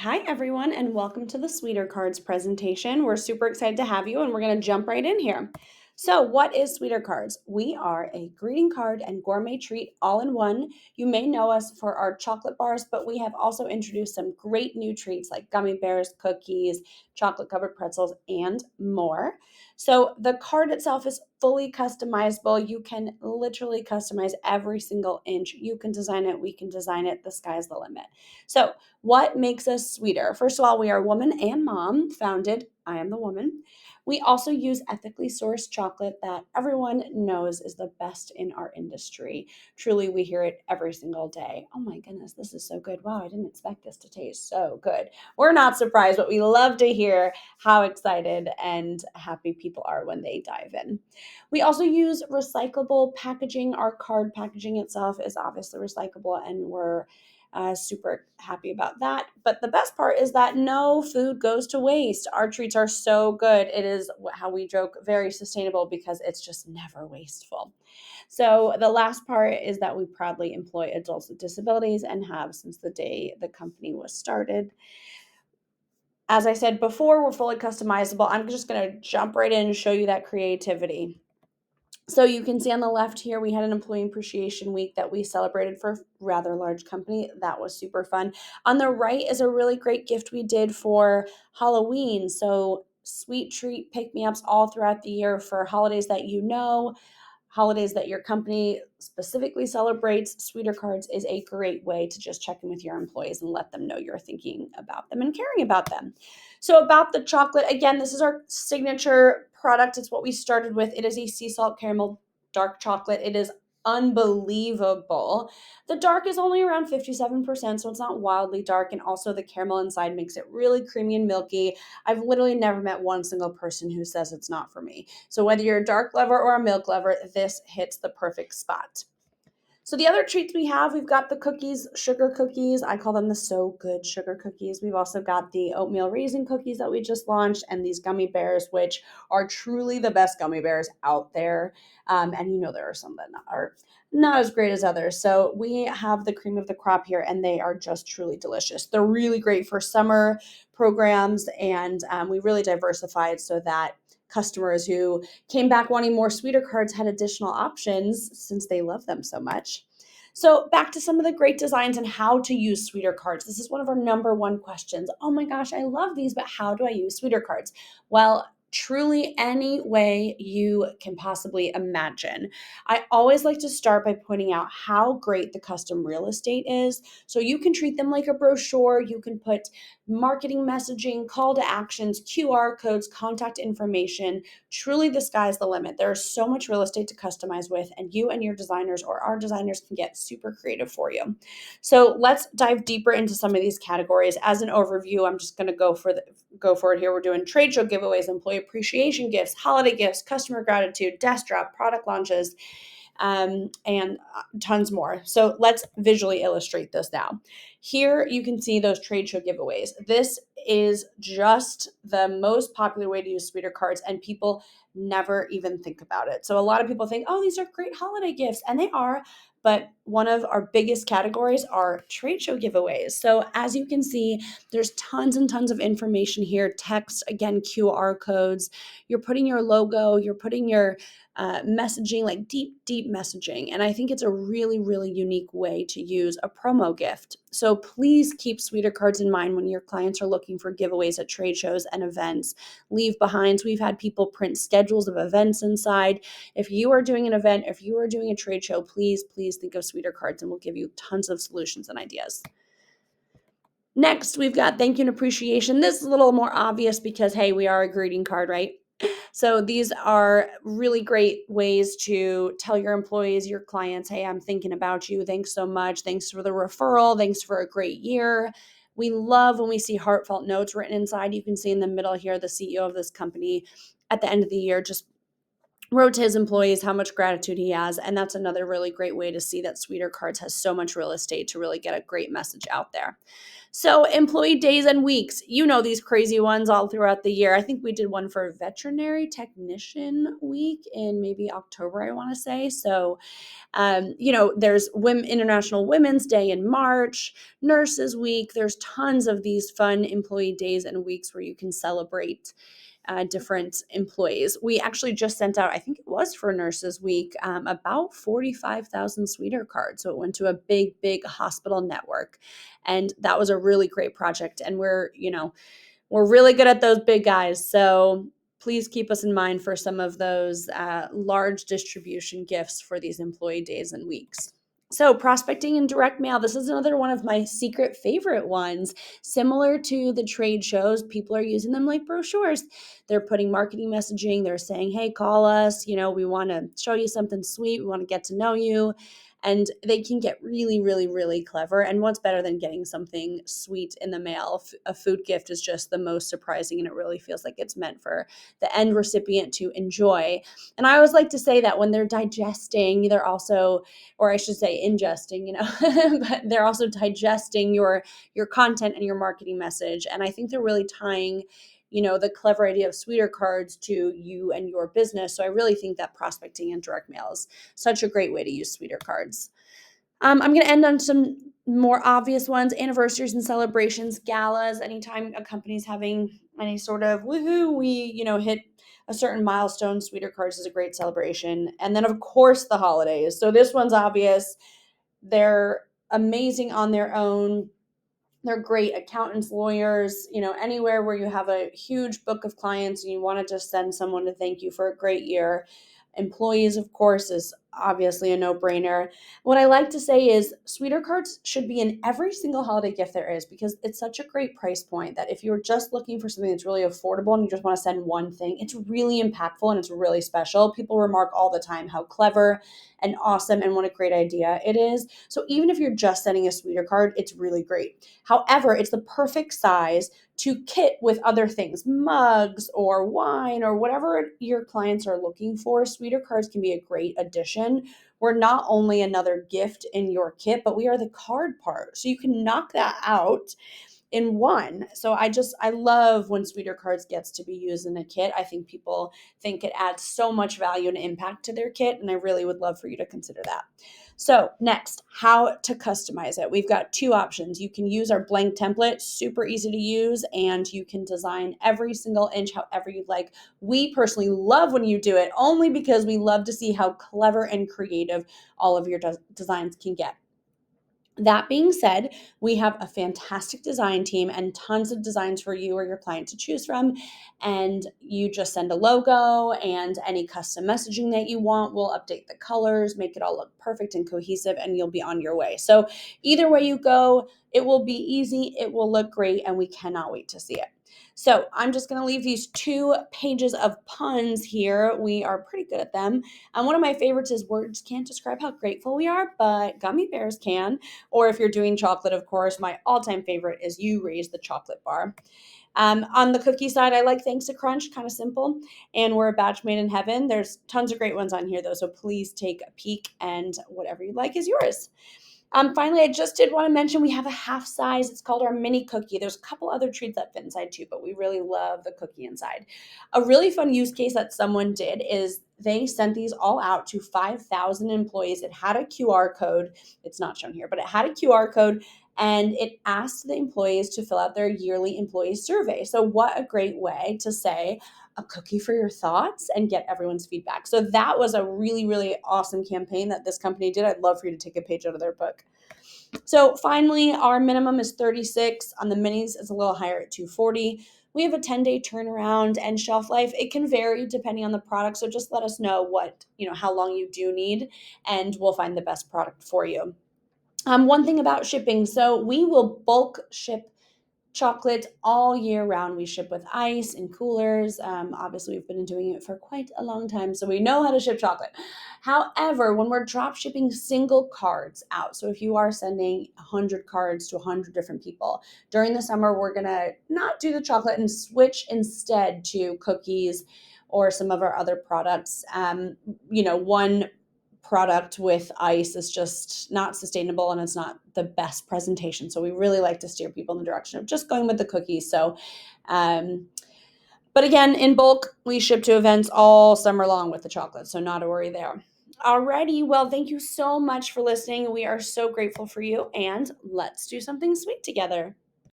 Hi, everyone, and welcome to the Sweeter Cards presentation. We're super excited to have you, and we're going to jump right in here. So, what is Sweeter Cards? We are a greeting card and gourmet treat all in one. You may know us for our chocolate bars, but we have also introduced some great new treats like gummy bears, cookies, chocolate covered pretzels, and more. So, the card itself is fully customizable. You can literally customize every single inch. You can design it, we can design it. The sky's the limit. So, what makes us sweeter? First of all, we are woman and mom founded. I am the woman. We also use ethically sourced chocolate that everyone knows is the best in our industry. Truly, we hear it every single day. Oh my goodness, this is so good. Wow, I didn't expect this to taste so good. We're not surprised, but we love to hear how excited and happy people are when they dive in. We also use recyclable packaging. Our card packaging itself is obviously recyclable, and we're super happy about that. But the best part is that no food goes to waste. Our treats are so good. It is how we joke, very sustainable because it's just never wasteful. So the last part is that we proudly employ adults with disabilities and have since the day the company was started. As I said before, we're fully customizable. I'm just going to jump right in and show you that creativity. So you can see on the left here, we had an employee appreciation week that we celebrated for a rather large company. That was super fun. On the right is a really great gift we did for Halloween. So sweet treat pick-me-ups all throughout the year for holidays that you know, holidays that your company specifically celebrates. Sweeter Cards is a great way to just check in with your employees and let them know you're thinking about them and caring about them. So about the chocolate, again, this is our signature product. It's what we started with. It is a sea salt caramel dark chocolate. It is unbelievable. The dark is only around 57%, so it's not wildly dark. And also the caramel inside makes it really creamy and milky. I've literally never met one single person who says it's not for me. So whether you're a dark lover or a milk lover, this hits the perfect spot. So the other treats we have, we've got the cookies, sugar cookies. I call them the so good sugar cookies. We've also got the oatmeal raisin cookies that we just launched and these gummy bears, which are truly the best gummy bears out there. And you know there are some that are not as great as others. So we have the cream of the crop here and they are just truly delicious. They're really great for summer programs and we really diversified so that customers who came back wanting more sweeter cards had additional options since they love them so much. So back to some of the great designs and how to use sweeter cards. This is one of our number one questions. Oh my gosh, I love these, but how do I use sweeter cards? Well, truly any way you can possibly imagine. I always like to start by pointing out how great the custom real estate is. So you can treat them like a brochure. You can put marketing messaging, call to actions, QR codes, contact information. Truly, the sky's the limit. There's so much real estate to customize with, and you and your designers or our designers can get super creative for you. So let's dive deeper into some of these categories. As an overview, I'm just going to go for it here. We're doing trade show giveaways, employee appreciation gifts, holiday gifts, customer gratitude, desk drop, product launches, and tons more. So let's visually illustrate this now. Here you can see those trade show giveaways. This is just the most popular way to use sweeter cards, and people never even think about it. So a lot of people think, oh, these are great holiday gifts, and they are. But one of our biggest categories are trade show giveaways. So as you can see, there's tons and tons of information here. Text, again, QR codes. You're putting your logo, you're putting your messaging, like deep messaging. And I think it's a really, really unique way to use a promo gift. So please keep sweeter cards in mind when your clients are looking for giveaways at trade shows and events. Leave behinds. We've had people print schedules of events inside. If you are doing an event, if you are doing a trade show, please think of sweeter cards and we'll give you tons of solutions and ideas. Next, we've got thank you and appreciation. This is a little more obvious because, hey, we are a greeting card, right? So these are really great ways to tell your employees, your clients, hey, I'm thinking about you. Thanks so much. Thanks for the referral. Thanks for a great year. We love when we see heartfelt notes written inside. You can see in the middle here, the CEO of this company at the end of the year just wrote to his employees how much gratitude he has. And that's another really great way to see that Sweeter Cards has so much real estate to really get a great message out there. So, employee days and weeks, these crazy ones all throughout the year. I think we did one for Veterinary Technician Week in maybe October, I want to say. So, there's International Women's Day in March, Nurses Week. There's tons of these fun employee days and weeks where you can celebrate different employees. We actually just sent out, I think it was for Nurses Week, about 45,000 Sweeter cards. So it went to a big, big hospital network. And that was a really great project. And we're really good at those big guys. So please keep us in mind for some of those large distribution gifts for these employee days and weeks. So prospecting and direct mail, this is another one of my secret favorite ones. Similar to the trade shows, people are using them like brochures. They're putting marketing messaging. They're saying, hey, call us. We want to show you something sweet. We want to get to know you. And they can get really, really, really clever. And what's better than getting something sweet in the mail? A food gift is just the most surprising, and it really feels like it's meant for the end recipient to enjoy. And I always like to say that when they're digesting, they're also, or I should say ingesting, but they're also digesting your content and your marketing message. And I think they're really tying the clever idea of Sweeter cards to you and your business. So I really think that prospecting and direct mail is such a great way to use Sweeter cards. I'm going to end on some more obvious ones: anniversaries and celebrations, galas. Anytime a company's having any sort of woohoo, we hit a certain milestone, Sweeter cards is a great celebration. And then of course the holidays. So this one's obvious. They're amazing on their own. They're great accountants, lawyers, anywhere where you have a huge book of clients and you want to just send someone to thank you for a great year. Employees, of course, is obviously a no-brainer. What I like to say is Sweeter cards should be in every single holiday gift there is, because it's such a great price point that if you're just looking for something that's really affordable and you just want to send one thing, it's really impactful and it's really special. People remark all the time how clever and awesome and what a great idea it is. So even if you're just sending a Sweeter card, it's really great. However, it's the perfect size to kit with other things, mugs or wine or whatever your clients are looking for. Sweeter cards can be a great addition. We're not only another gift in your kit, but we are the card part. So you can knock that out in one. So I love when Sweeter cards gets to be used in a kit. I think people think it adds so much value and impact to their kit, and I really would love for you to consider that. So next, how to customize it. We've got two options. You can use our blank template, super easy to use, and you can design every single inch however you'd like. We personally love when you do it, only because we love to see how clever and creative all of your designs can get. That being said, we have a fantastic design team and tons of designs for you or your client to choose from. And you just send a logo and any custom messaging that you want. We'll update the colors, make it all look perfect and cohesive, and you'll be on your way. So either way you go, it will be easy, it will look great, and we cannot wait to see it. So I'm just going to leave these 2 pages of puns here. We are pretty good at them. And one of my favorites is words can't describe how grateful we are, but gummy bears can. Or if you're doing chocolate, of course, my all-time favorite is you raise the chocolate bar. On the cookie side, I like Thanks to Crunch, kind of simple. And we're a batch made in heaven. There's tons of great ones on here, though, so please take a peek, and whatever you like is yours. Finally, I just did want to mention we have a half size. It's called our mini cookie. There's a couple other treats that fit inside too, but we really love the cookie inside. A really fun use case that someone did is they sent these all out to 5,000 employees. It had a QR code. It's not shown here, but it had a QR code, and it asked the employees to fill out their yearly employee survey. So what a great way to say a cookie for your thoughts and get everyone's feedback. So that was a really, really awesome campaign that this company did. I'd love for you to take a page out of their book. So finally, our minimum is 36. On the minis, it's a little higher at 240. We have a 10-day turnaround and shelf life. It can vary depending on the product. So just let us know how long you do need, and we'll find the best product for you. One thing about shipping. So we will bulk ship chocolate all year round. We ship with ice and coolers. Obviously, we've been doing it for quite a long time, so we know how to ship chocolate. However, when we're drop shipping single cards out, so if you are sending 100 cards to 100 different people, during the summer, we're going to not do the chocolate and switch instead to cookies or some of our other products. One product with ice is just not sustainable and it's not the best presentation. So we really like to steer people in the direction of just going with the cookies. But again, in bulk, we ship to events all summer long with the chocolate, so not a worry there. Alrighty, well, thank you so much for listening. We are so grateful for you, and let's do something sweet together.